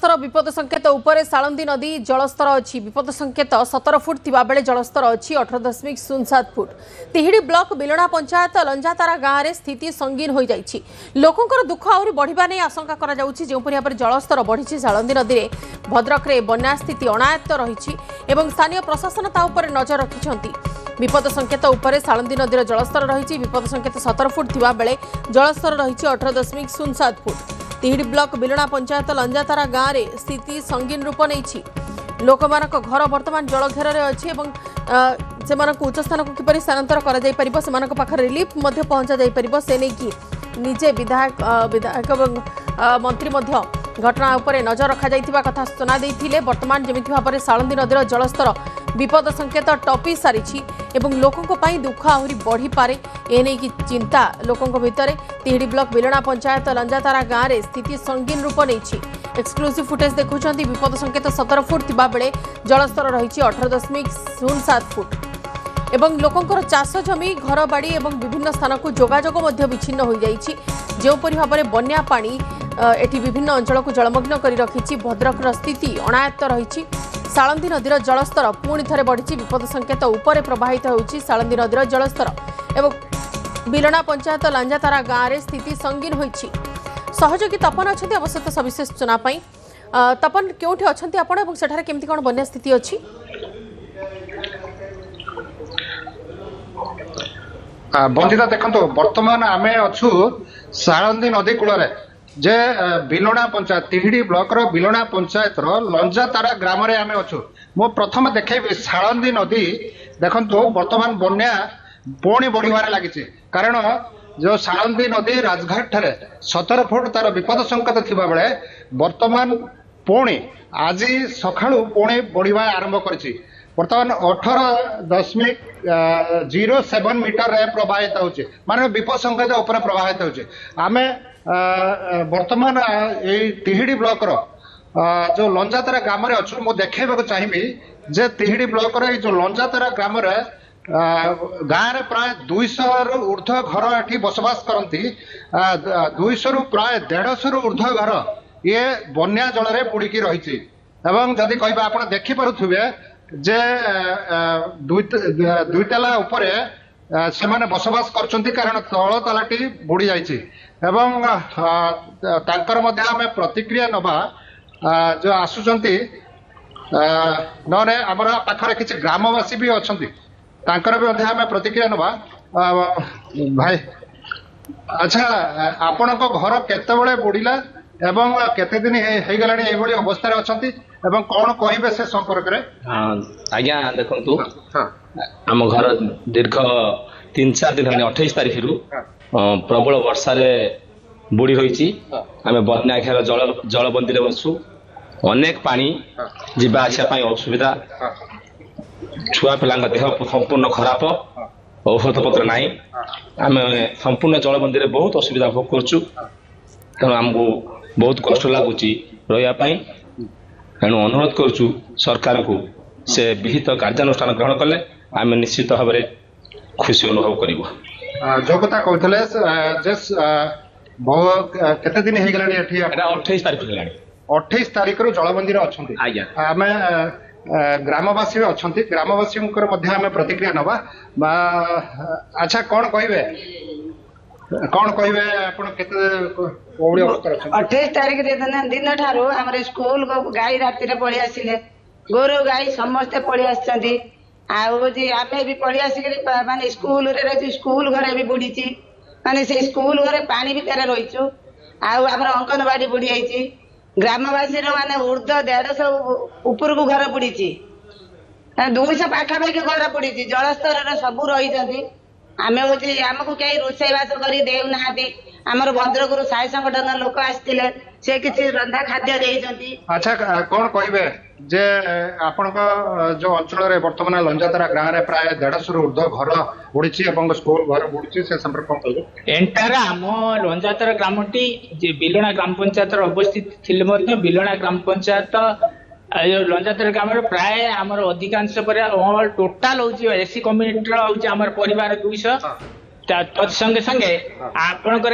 जलस्तर विपद संकेत उपरे सालंदी नदी जलस्तर अच्छी विपद संकेत 17 फुट थिबा बेले जलस्तर अच्छी 18.07 फुट। तिहिड़ी ब्लॉक बिलणा पंचायत लंजातारा गाँव में स्थिति संगीन हो जाइछि। लोकंकर दुख आहुरी बढ़िबा नै आशंका करा जाउछि। जेउपरि भाबरे जलस्तर बढ़िछि सालंदी नदी रे भद्रक रे बन्या स्थिति अनायत्त रहिछि एवं स्थानीय प्रशासन ता उपरे नजर रखिछन्ति। विपद संकेत उपरे सालंदी नदीर जलस्तर रहिछि। विपद संकेत 17 फुट थिबा बेले जलस्तर रहिछि 18.07 फुट। तिहिड़ी ब्लॉक बिलणा पंचायत लंजातारा गाँव में स्थिति संगीन रूप नहीं। लोक घर बर्तमान जल घेर अच्छी से उच्च स्थान को किपरि स्थानांतर कर रिलीफ पहुंचा जापर से नहीं कि निजे विधायक मंत्री घटना उपरे नजर रखा जाइथिबा कथा सूचना देइथिले। वर्तमान जेमिति भाबरे सालंदी नदीर जलस्तर विपद संकेत टपी सारिछि एवं लोकंक पई दुख आहुरी बढ़ी पारे एने की चिंता लोकंक भितरे। तिहिड़ी ब्लॉक बिलणा पंचायत लंजातारा गाँव में स्थिति संगीन रूप नहीं। एक्सक्लूसिव फुटेज देखुछंती। विपद संकेत 17 फुट थिबा बेले जलस्तर रहिछि 18.07 फुट एवं लोकंकर चाष जमी घर बाड़ी एवं विभिन्न स्थान को जोगाजोग विच्छिन्न हो जाइछि। जेउपरि भाबरे बन्या पानी एटी विभिन्न अंचल को जलमग्न करी रखिछि। भद्रकर स्थिति अनायत्त रहिछि। सालंदी नदीर जलस्तर पुणी थे बढ़ी। विपद संकेत उपरे प्रवाहित होउछि सालंदी नदीर जलस्तर एवं बिलणा पंचायत लंजातारा गाँव में स्थिति संगीन होइछि। सहयोगी तपन अच्छे आवश्यक सविशेष सूचना पाई। तपन क्योंठि अच्छंती आपण एवं सेठारे केमती कोन बन्या स्थिति अछि? बंदिता देखो बर्तमान आमे अच्छु सालंदी नदी कूल जे बिलणा पंचायत तिहिड़ी ब्लॉक रो बिलणा पंचायत रो लंजातारा ग्राम रे आमे अच्छु। मो प्रथम देखेबी सालंदी नदी देखंतु बर्तमान बन्या पुणी बढ़िबार लागिছে। कारण जो सालंदी नदी राजघाट ठारे 17 फुट तार विपद संकेत थिबा बेले वर्तमान पुणी आज सकाळू पुणी बढ़िबा आरंभ करछि। वर्तमान 18.07 मीटर रे प्रवाहित होचे माने विपद संकेत ऊपर प्रवाहित होचे। आमे वर्तमान ए तिहिड़ी ब्लॉक रो जो लंजातारा ग्राम रे अछु। मो देखेबाक चाहिबी जे तिहिड़ी ब्लॉक रे जो लंजातारा ग्राम रे गाँव में प्राय 200 रु ऊर्ध्व घर एठी बसवास करती। 200 रु प्राय 150 रु ऊर्ध्व घर ये बन्या जल रे बुड़ीकी रही। एवं जदि कहबा आपण देखि पारुथिबे जे दुई ताला उपरे से माने बसवास करछंती कारण तळ तालाटी बुड़ी जाइछि। एवं तांकर मध्ये हमें प्रतिक्रिया नबा जो आसुचंती नने हमर पाखरे किछ ग्रामवासी भी अछंती तांकर भी आम प्रतिक्रिया नवा। भाई अच्छा आपण घर केतबेले बुड़ीला एवं केते दिन हे गलानी ए बडी अवस्था रे अछंती एवं कोन कहिबे से संपर्क रे? आज्ञा देखंतु हम घर दीर्घ 3-4 दिन हने 28 तारिख रु प्रबल वर्षा रे बुड़ी होईची। आमे बन्या घेर जल बंदी रे बसु। अनेक पानी जिबा आछा पई असुविधा। छुआ पिला देह संपूर्ण खराब औषध पत्र ना आम संपूर्ण जलबंदी में बहुत असुविधा भोग करुँ। तेणु आमको बहुत कष्ट लगुच रही। तेणु अनुरोध करुँ सरकार को से विहित कार्यानुष्ठान ग्रहण कले आम निश्चित भाव में खुशी अनुभव करूँ। जो कथा कहते केते दिन हो गला 28 तारीख है। 28 तारीख रु जलबंदी अच्छा आम ग्रामवासी अच्छा ग्रामवासी प्रतिक्रिया नवा। अच्छा कौन कहे 28 तारीख दिन ठारू आम स्कूल गाई राति पलि आसिले गोरु गाई समस्ते पलि आसछंती। आमे भी पलि आसिक माने स्कूल रे स्कूल घरे भी बुड़ी माने से स्कूल घरे पानी भितर रहीचु। आमर अंगनवाड़ी बुड़ी जाइए। ग्रामवासी माने ऊर्ध्व 150 ऊपर को घर बुड़ी 200 पाखापाखि घर बुड़ी। जलस्तर सब रही आम आमको कहीं रोषेईवास कर देना। आमर भद्रक साई संगठन लोक आसते से किसी रंधा खाद्य देइछंती। अच्छा कौन कहे जे आपण जो अंचल रे वर्तमान लंजातारा गाँव में प्राय 150 रु ऊर्ध्व घर बुड़ी स्कूल घर बुड़ी से संपर्क कौन कहे? एंटार आम लंजातारा ग्रामटी बिलणा ग्राम पंचायत अवस्थित थिले बिलणा ग्राम पंचायत लंजातारा ग्राम प्राय आमर अधिकांश टोटाल हूँ एससी कम्युनिटी हूँ आम परिवार 200 तत्संगे संगे आपणकर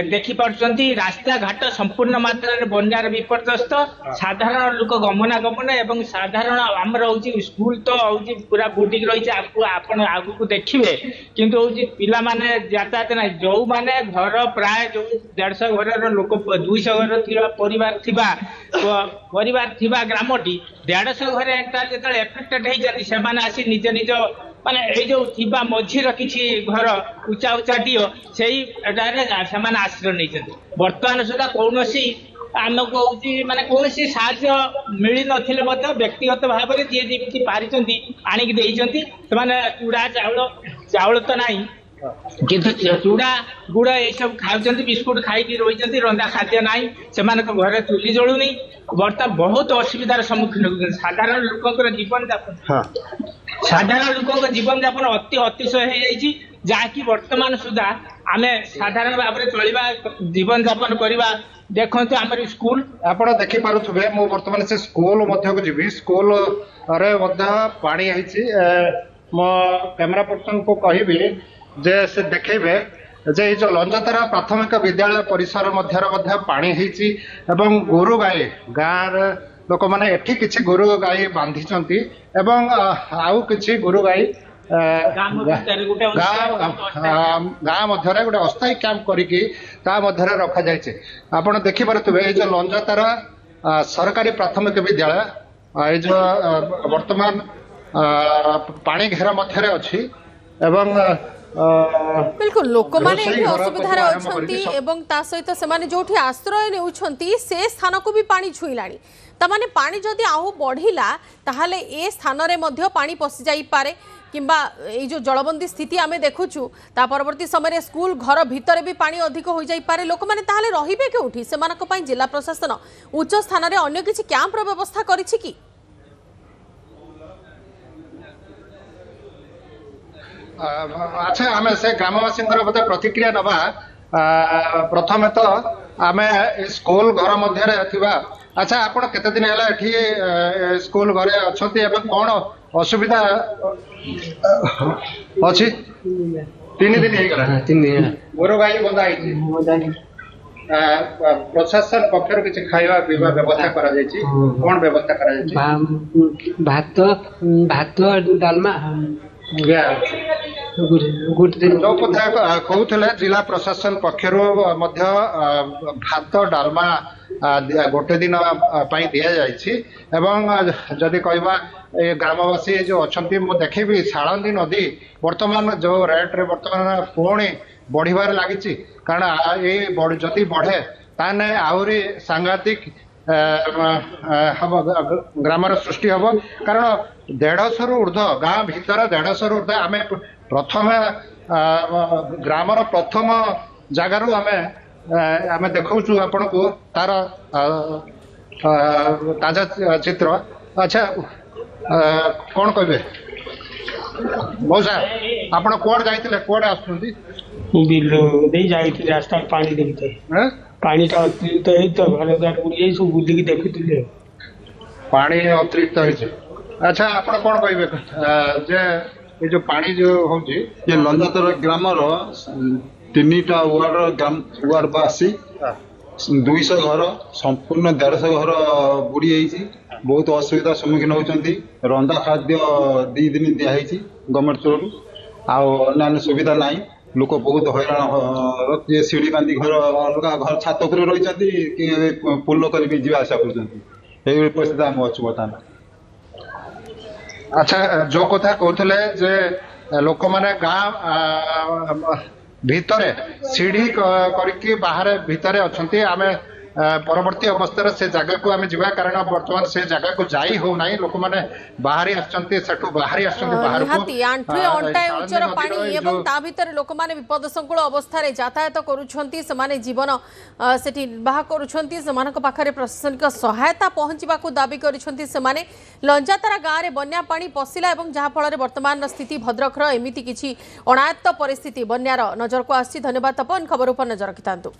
देखी पार्टी रास्ता घाट संपूर्ण मात्रा बन्यार विपर्यस्त साधारण लोक गमनागमन एवं साधारण आमर हूँ स्कूल तो हूँ पूरा बुडिक रही आपण आगू देखिए किंतु हूँ पिला माने यातायात ना जो माने घर प्राय जो 150 घर लोक 200 घर परिवार थिबा ग्रामटी 150 घर जो एफेक्टेड होती से आसी निज निज माने ए जो थिबा मझीर किछि घर उच्चा उच्चा डीओ सेही सेमाने आश्रय नहीं वर्तमान सुधा कौनसी आमको हूँ माने कौनसी साहाय्य मिली नथिले मध्य व्यक्तिगत भाव में जी जी पारिचंती आनिक देइचंती सेमाने चूड़ा चाउल तो नहीं किंतु चूड़ा गुड़ ये सब खाऊंट बिस्कुट खाई रही रंधा खाद्य ना से घर चुली जलुनी बर्तमान बहुत असुविधार सम्मुखीन होती साधारण लोक जीवन जापन साधारण लोक जीवन जापन अति अतिशय जहाँकि वर्तमान सुधा आम साधारण भाव में चलवा जीवन जापन करवा देखो आम स्कूल आप देखिपे मु बर्तमान से स्कूल मध्य जी स्कूल रे पानी मो कैमरा पर्सन को कहबी जे से देखेबे जे जो लंजातारा प्राथमिक विद्यालय परिसर मध्य पानी होती एवं गोरु गाई गाँव लोक मैंने एठी किछि गोरु गाई बांधी एवं आउ किछि गोरु गाई गाँ मध्य गोटे अस्थायी कैंप करिकी ता मध्य रखा जाइछे। आपण देखि पारुथबे जो लंजातारा सरकारी प्राथमिक विद्यालय जो वर्तमान पानी घेरा मध्य अच्छी एवं बिल्कुल लोक माने असुविधार अछंती एवं ता सहित से जोठी आश्रय नेउछंती से स्थान को भी पानी छुईलाणी तामाने पानी जदि आहु बढ़िला ताहाले ए स्थान रे मध्य पानी पसि जाई पारे किंबा ए जो जलबंदी स्थिति आमे देखुछु ता परवर्ती समय स्कूल घर भितर भी पानी अधिक हो जाई पारे लोक माने ताहाले रहिबे केउठी सेमानक पई जिला प्रशासन उच्च स्थान रे अन्य किछि कैंप रो व्यवस्था करिछि कि अच्छा आम से ग्रामवासी प्रतिक्रिया नवा प्रथम तो आम स्कूल घर मध्य अच्छा आपण केते दिन है एठी स्कूल घरे अच्छी कौन असुविधा अच्छी 3 दिन गोरु गाई बंधा प्रशासन पक्षर किसी खाଇବା पिवा व्यवस्था करा जायछि कोन व्यवस्था करा जायछि भात डालमा जो कथा कहूले जिला प्रशासन पक्षर भात डालमा गोटे दिन दि जाइछि एवं जदि कहबा ग्रामवासी जो अच्छी मु देखी शालंदी नदी वर्तमान जो रेट रे वर्तमान पुणी बढ़िबार लागिछि कारण ये जदि बढ़े ताने आहुरी सांघातिक हम ग्रामर सृष्टि हम कारण 150 रु ऊर्ध्व गाँ भीतर 150 रु ऊर्ध्व आम प्रथम ग्रामर प्रथम जगार आम देखु आपण को तार ताजा चित्र अच्छा कौन कहे मौसा आपण कुआड़ जाइए कुआड़े आसुँच रास्ता पानी देखते पानी अतिरिक्त तो घर द्वार बुड़ी सब बुलिकी देखुले पानी अतिरिक्त अच्छा आप कौन कहे जे ये जो पानी जो होची ये लंजातर ग्रामर 3टा वार्डवासी 200 घर संपूर्ण 150 घर बुड़ी जाइए बहुत असुविधा सम्मुखीन होती रंधा खाद्य 2 दिन दिखाई गवर्नमेंट तरफ अन्य सुविधा ना लोक बहुत हैरान सीढ़ी बांधी घर अलग घर छात उपर रही पुल कर आसा कर परिस्थिति आम अच्छु बर्तमान। अच्छा जो कथा कहते जे लोक मैंने गाँ भितर सीढ़ी करके बाहर भितर अच्छा आम परवर्ती अवस्था से जगह को आम जा कारण बर्तमान से जगह को जाई हो ना लोक मैंने बाहरी उच्चर पानी एवं ता भितर लोक माने विपदसंकुल अवस्था रे यातायात करूछंती समाने जीवन सेठी निर्वाह करूछंती समानक पाखरे प्रशासनिक सहायता पहुंचीबा को दाबी करिछंती समाने लंजातारा गाँ रे बन्या पानी पसिला एवं जहा फल रे वर्तमान स्थिति भद्रक रो एमिति किछि अनायत्त परिस्थिति बन्यार नजर को आछि। धन्यवाद तपन खबर पर नजर रखितांतु।